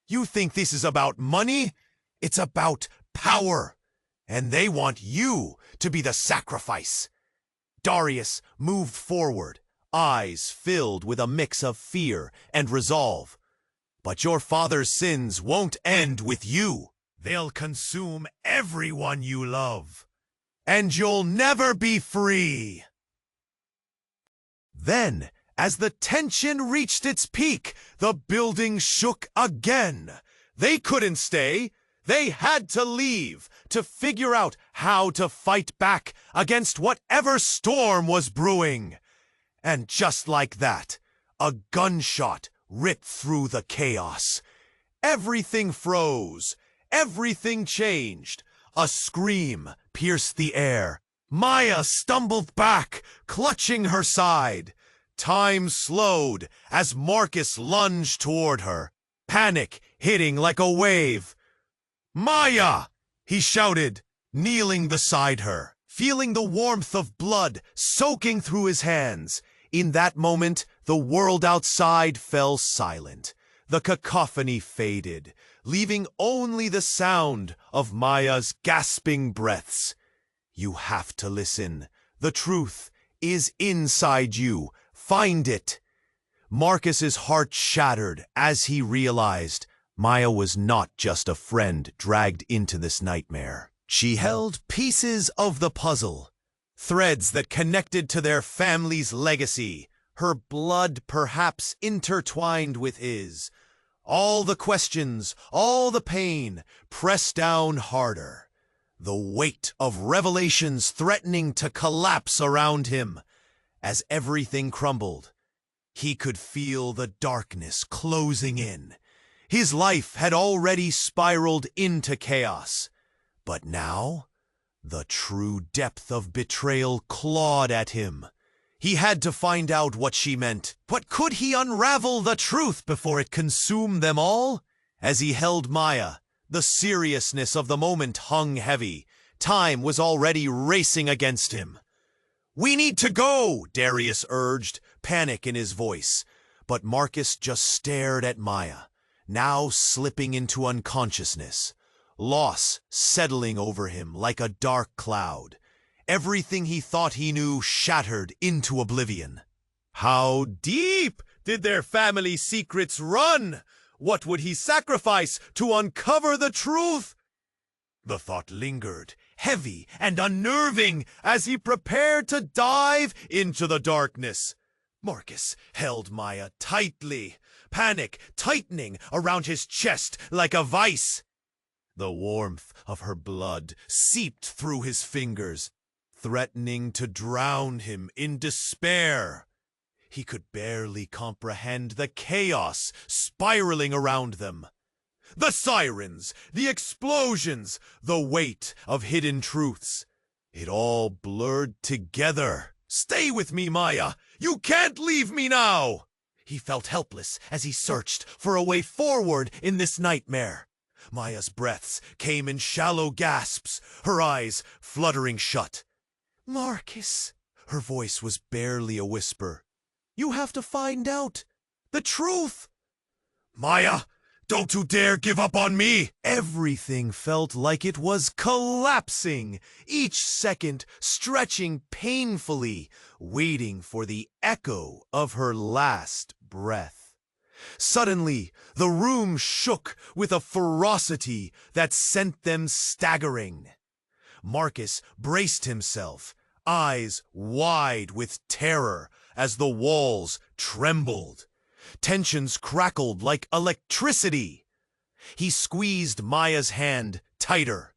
You think this is about money? It's about power. And they want you to be the sacrifice." Darius moved forward, eyes filled with a mix of fear and resolve. But your father's sins won't end with you. They'll consume everyone you love. And you'll never be free. Then, as the tension reached its peak, the building shook again. They couldn't stay. They had to leave to figure out how to fight back against whatever storm was brewing. And just like that, a gunshot ripped through the chaos. Everything froze. Everything changed. A scream pierced the air. Maya stumbled back, clutching her side. Time slowed as Marcus lunged toward her, panic hitting like a wave. "Maya!" he shouted, kneeling beside her, feeling the warmth of blood soaking through his hands. In that moment, the world outside fell silent. The cacophony faded, leaving only the sound of Maya's gasping breaths. You have to listen. The truth is inside you. Find it. Marcus's heart shattered as he realized Maya was not just a friend dragged into this nightmare. She held pieces of the puzzle, threads that connected to their family's legacy, her blood perhaps intertwined with his. All the questions, all the pain, pressed down harder. The weight of revelations threatening to collapse around him. As everything crumbled, he could feel the darkness closing in. His life had already spiraled into chaos. But now, the true depth of betrayal clawed at him. He had to find out what she meant. But could he unravel the truth before it consumed them all? As he held Maya, the seriousness of the moment hung heavy. Time was already racing against him. "We need to go," Darius urged, panic in his voice. But Marcus just stared at Maya, now slipping into unconsciousness. Loss settling over him like a dark cloud. Everything he thought he knew shattered into oblivion. How deep did their family secrets run? What would he sacrifice to uncover the truth? The thought lingered, heavy and unnerving, as he prepared to dive into the darkness. Marcus held Maya tightly, panic tightening around his chest like a vice. The warmth of her blood seeped through his fingers, threatening to drown him in despair. He could barely comprehend the chaos spiraling around them. The sirens, the explosions, the weight of hidden truths. It all blurred together. "Stay with me, Maya! You can't leave me now!" He felt helpless as he searched for a way forward in this nightmare. Maya's breaths came in shallow gasps, her eyes fluttering shut. "Marcus," her voice was barely a whisper. "You have to find out the truth." "Maya, don't you dare give up on me!" Everything felt like it was collapsing, each second stretching painfully, waiting for the echo of her last breath. Suddenly, the room shook with a ferocity that sent them staggering. Marcus braced himself, eyes wide with terror as the walls trembled. Tensions crackled like electricity. He squeezed Maya's hand tighter.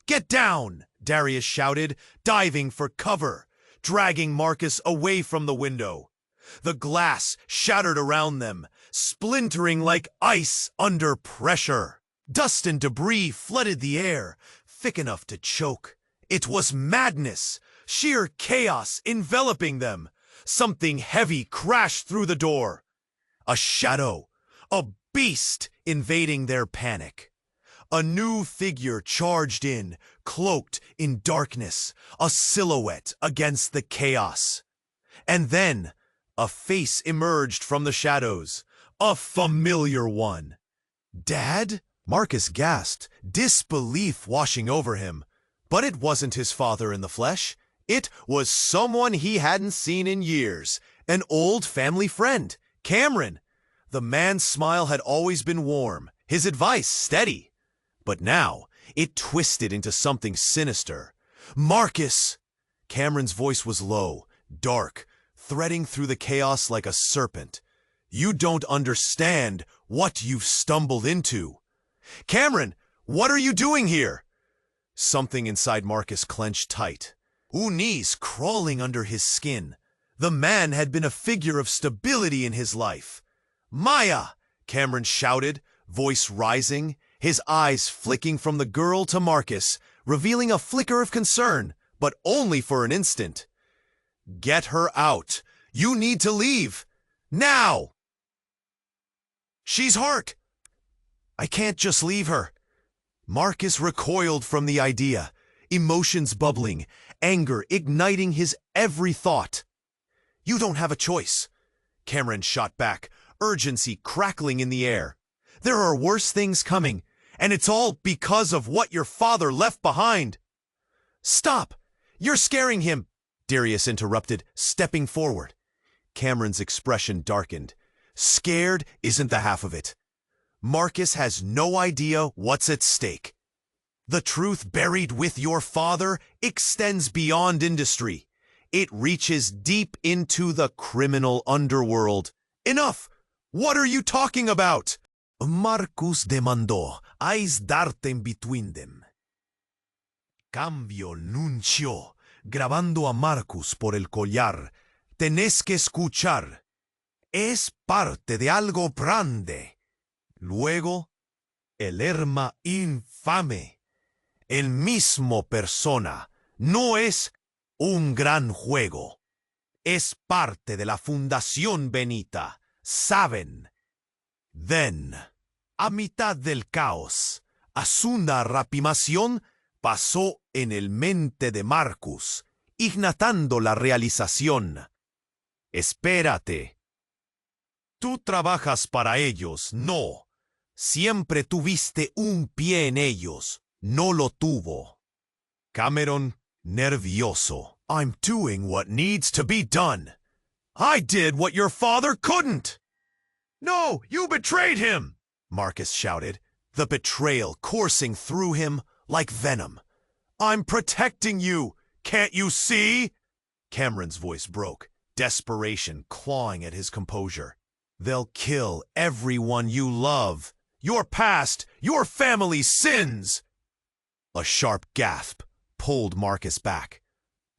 "Get down!" Darius shouted, diving for cover, dragging Marcus away from the window. The glass shattered around them, splintering like ice under pressure. Dust and debris flooded the air, thick enough to choke. It was madness, sheer chaos enveloping them. Something heavy crashed through the door. A shadow, a beast invading their panic. A new figure charged in, cloaked in darkness, a silhouette against the chaos. And then, a face emerged from the shadows, a familiar one. "Dad?" Marcus gasped, disbelief washing over him. But it wasn't his father in the flesh. It was someone he hadn't seen in years, an old family friend, Cameron. The man's smile had always been warm, his advice steady. But now, it twisted into something sinister. "Marcus!" Cameron's voice was low, dark, threading through the chaos like a serpent. "You don't understand what you've stumbled into." "Cameron, what are you doing here?" Something inside Marcus clenched tight. Knees crawling under his skin. The man had been a figure of stability in his life. "Maya!" Cameron shouted, voice rising, his eyes flicking from the girl to Marcus, revealing a flicker of concern, but only for an instant. "Get her out! You need to leave! Now!" "She's hurt! I can't just leave her." Marcus recoiled from the idea, emotions bubbling, anger igniting his every thought. "You don't have a choice." Cameron shot back, urgency crackling in the air. "There are worse things coming, and it's all because of what your father left behind." "Stop! You're scaring him," Darius interrupted, stepping forward. Cameron's expression darkened. "Scared isn't the half of it. Marcus has no idea what's at stake. The truth buried with your father extends beyond industry. It reaches deep into the criminal underworld." "Enough! What are you talking about?" "Marcus demandó aislarte en between them. Cambio nuncio, grabando a Marcus por el collar. Tenés que escuchar. Es parte de algo grande. Luego, el arma infame. El mismo persona. No es un gran juego. Es parte de la fundación Benita. ¿Saben? Then, a mitad del caos, una rapimación pasó en el mente de Marcus, ignatando la realización. Espérate. Tú trabajas para ellos, no. Siempre tuviste un pie en ellos, no lo tuvo. Cameron, nervioso. "I'm doing what needs to be done. I did what your father couldn't." "No, you betrayed him!" Marcus shouted, the betrayal coursing through him like venom. "I'm protecting you! Can't you see?" Cameron's voice broke, desperation clawing at his composure. "They'll kill everyone you love. Your past, your family's sins!" A sharp gasp pulled Marcus back.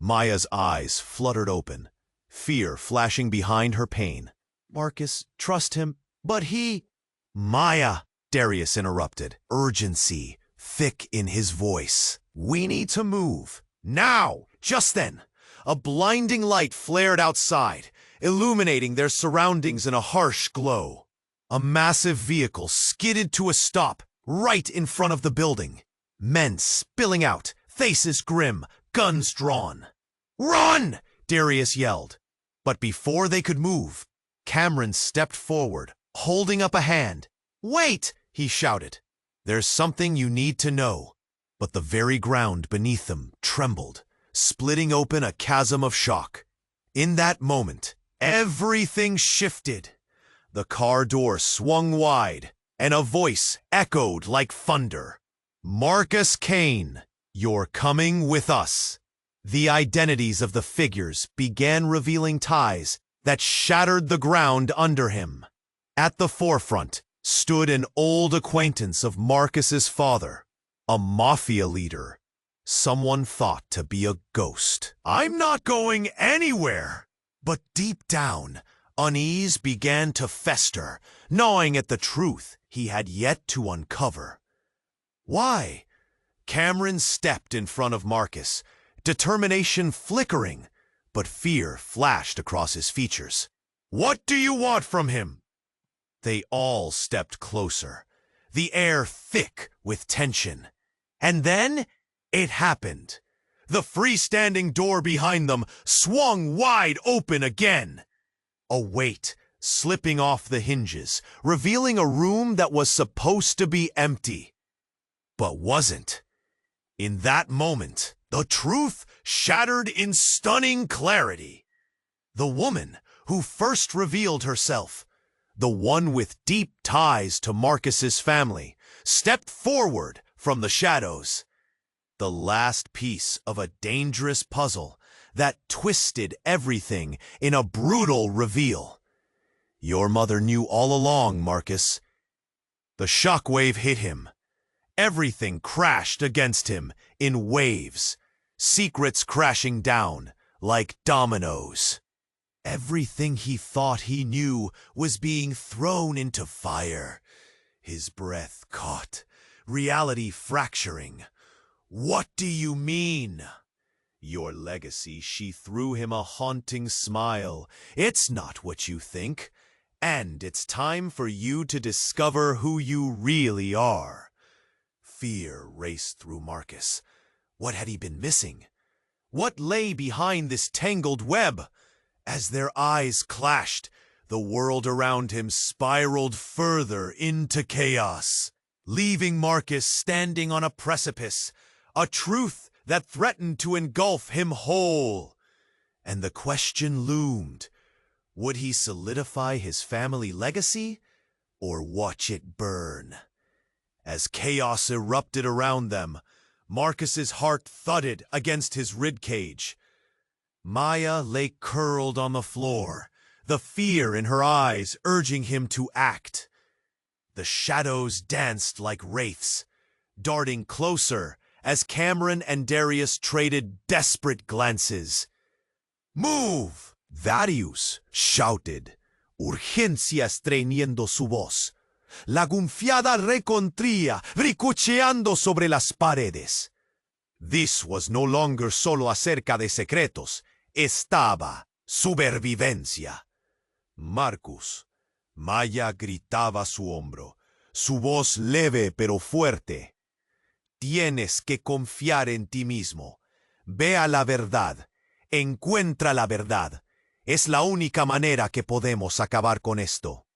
Maya's eyes fluttered open, fear flashing behind her pain. "Marcus, trust him, but he—" "Maya," Darius interrupted, urgency thick in his voice. "We need to move. Now!" Just then, a blinding light flared outside, illuminating their surroundings in a harsh glow. A massive vehicle skidded to a stop right in front of the building. Men spilling out, faces grim, guns drawn. "Run!" Darius yelled. But before they could move, Cameron stepped forward, holding up a hand. "Wait!" he shouted. "There's something you need to know." But the very ground beneath them trembled, splitting open a chasm of shock. In that moment, everything shifted. The car door swung wide, and a voice echoed like thunder. "Marcus Kane, you're coming with us." The identities of the figures began revealing ties that shattered the ground under him. At the forefront stood an old acquaintance of Marcus's father, a mafia leader, someone thought to be a ghost. "I'm not going anywhere!" But deep down, unease began to fester, gnawing at the truth he had yet to uncover. "Why?" Cameron stepped in front of Marcus, determination flickering, but fear flashed across his features. "What do you want from him?" They all stepped closer, the air thick with tension. And then it happened. The freestanding door behind them swung wide open again. A weight slipping off the hinges, revealing a room that was supposed to be empty, but wasn't. In that moment, the truth shattered in stunning clarity. The woman who first revealed herself, the one with deep ties to Marcus's family, stepped forward from the shadows. The last piece of a dangerous puzzle that twisted everything in a brutal reveal. Your mother knew all along, Marcus. The shockwave hit him. Everything crashed against him in waves, secrets crashing down like dominoes. Everything he thought he knew was being thrown into fire. His breath caught, reality fracturing. What do you mean? Your legacy, she threw him a haunting smile. It's not what you think, and it's time for you to discover who you really are. Fear raced through Marcus. What had he been missing? What lay behind this tangled web? As their eyes clashed, the world around him spiraled further into chaos, leaving Marcus standing on a precipice, a truth that threatened to engulf him whole. And the question loomed, would he solidify his family legacy or watch it burn? As chaos erupted around them, Marcus's heart thudded against his ribcage. Maya lay curled on the floor, the fear in her eyes urging him to act. The shadows danced like wraiths, darting closer as Cameron and Darius traded desperate glances. "Move!" Darius shouted, urgencia estreñiendo su voz. La gunfiada recontría ricocheando sobre las paredes. This was no longer solo acerca de secretos, estaba supervivencia. Marcus. Maya gritaba a su hombro, su voz leve pero fuerte. Tienes que confiar en ti mismo. Vea la verdad. Encuentra la verdad. Es la única manera que podemos acabar con esto.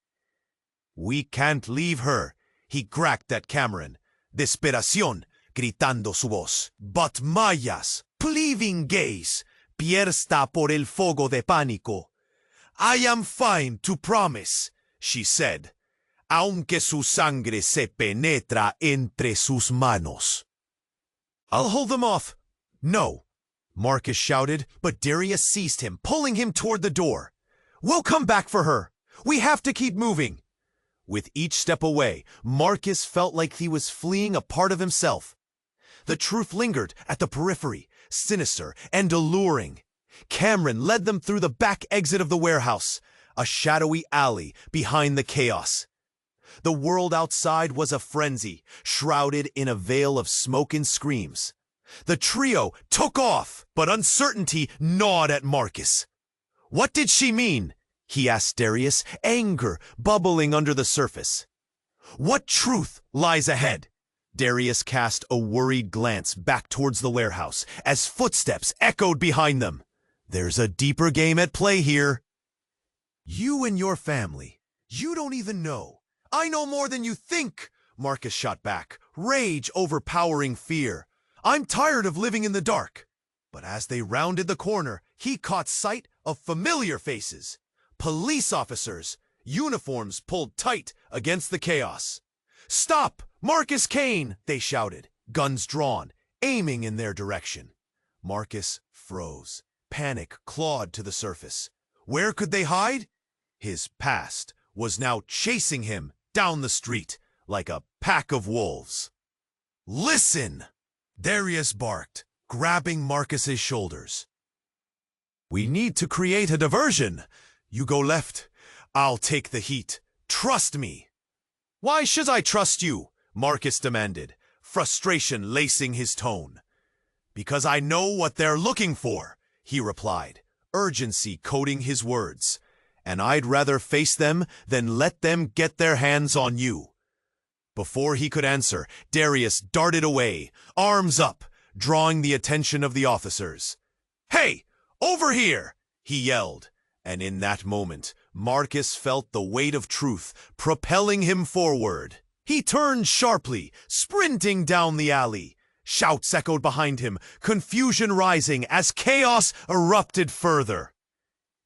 We can't leave her, he cracked at Cameron. Desesperación, gritando su voz. But Maya's pleading gaze pierced por el fuego de pánico. I am fine to promise, she said, aunque su sangre se penetra entre sus manos. I'll hold them off. No, Marcus shouted, but Darius seized him, pulling him toward the door. We'll come back for her. We have to keep moving. With each step away, Marcus felt like he was fleeing a part of himself. The truth lingered at the periphery, sinister and alluring. Cameron led them through the back exit of the warehouse, a shadowy alley behind the chaos. The world outside was a frenzy, shrouded in a veil of smoke and screams. The trio took off, but uncertainty gnawed at Marcus. What did she mean? He asked Darius, anger bubbling under the surface. What truth lies ahead? Darius cast a worried glance back towards the warehouse as footsteps echoed behind them. There's a deeper game at play here. You and your family. You don't even know. I know more than you think, Marcus shot back, rage overpowering fear. I'm tired of living in the dark. But as they rounded the corner, he caught sight of familiar faces. Police officers, uniforms pulled tight against the chaos. Stop! Marcus Kane! They shouted, guns drawn, aiming in their direction. Marcus froze. Panic clawed to the surface. Where could they hide? His past was now chasing him down the street like a pack of wolves. Listen! Darius barked, grabbing Marcus's shoulders. We need to create a diversion. You go left. I'll take the heat. Trust me. Why should I trust you? Marcus demanded, frustration lacing his tone. Because I know what they're looking for, he replied, urgency coating his words. And I'd rather face them than let them get their hands on you. Before he could answer, Darius darted away, arms up, drawing the attention of the officers. Hey, over here, he yelled. And in that moment, Marcus felt the weight of truth propelling him forward. He turned sharply, sprinting down the alley. Shouts echoed behind him, confusion rising as chaos erupted further.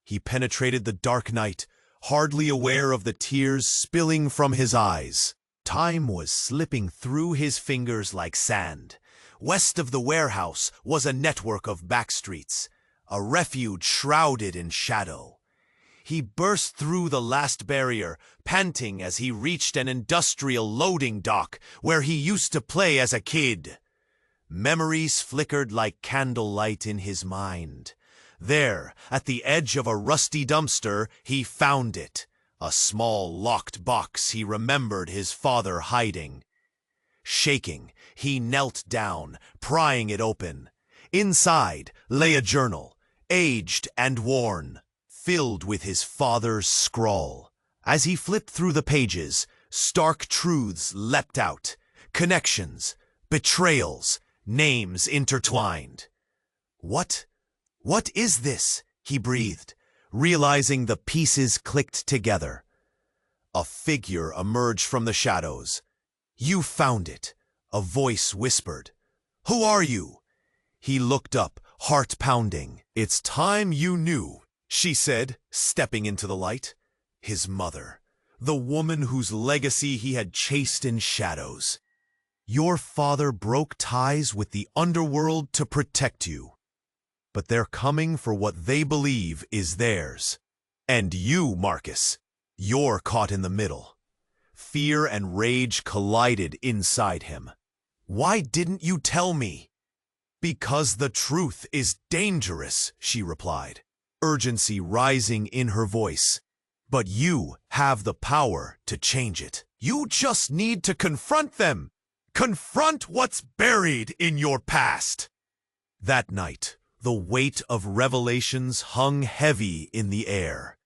He penetrated the dark night, hardly aware of the tears spilling from his eyes. Time was slipping through his fingers like sand. West of the warehouse was a network of backstreets, a refuge shrouded in shadow. He burst through the last barrier, panting as he reached an industrial loading dock where he used to play as a kid. Memories flickered like candlelight in his mind. There, at the edge of a rusty dumpster, he found it, a small locked box he remembered his father hiding. Shaking, he knelt down, prying it open. Inside lay a journal, aged and worn, filled with his father's scrawl. As he flipped through the pages, stark truths leapt out. Connections, betrayals, names intertwined. What is this? He breathed, realizing the pieces clicked together. A figure emerged from the shadows. "You found it," a voice whispered. "Who are you?" He looked up, heart pounding. "It's time you knew," she said, stepping into the light. His mother, the woman whose legacy he had chased in shadows. "Your father broke ties with the underworld to protect you. But they're coming for what they believe is theirs. And you, Marcus, you're caught in the middle." Fear and rage collided inside him. "Why didn't you tell me?" "Because the truth is dangerous," she replied, urgency rising in her voice. "But you have the power to change it. You just need to confront them. Confront what's buried in your past." That night, the weight of revelations hung heavy in the air.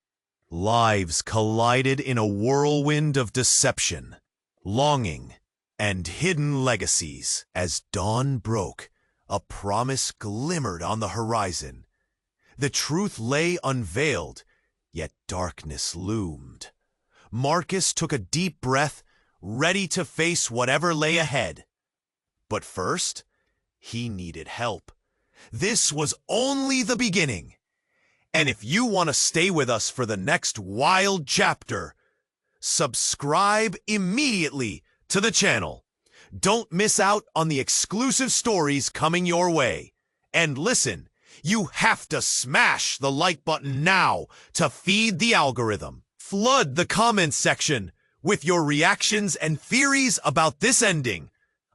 Lives collided in a whirlwind of deception, longing, and hidden legacies. As dawn broke, a promise glimmered on the horizon. The truth lay unveiled, yet darkness loomed. Marcus took a deep breath, ready to face whatever lay ahead. But first, he needed help. This was only the beginning. And if you want to stay with us for the next wild chapter, subscribe immediately to the channel. Don't miss out on the exclusive stories coming your way. And listen, you have to smash the like button now to feed the algorithm. Flood the comments section with your reactions and theories about this ending.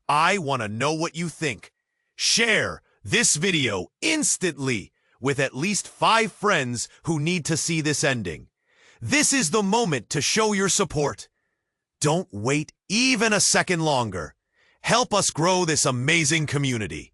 I want to know what you think. Share this video instantly with at least 5 friends who need to see this ending. This is the moment to show your support. Don't wait even a second longer. Help us grow this amazing community.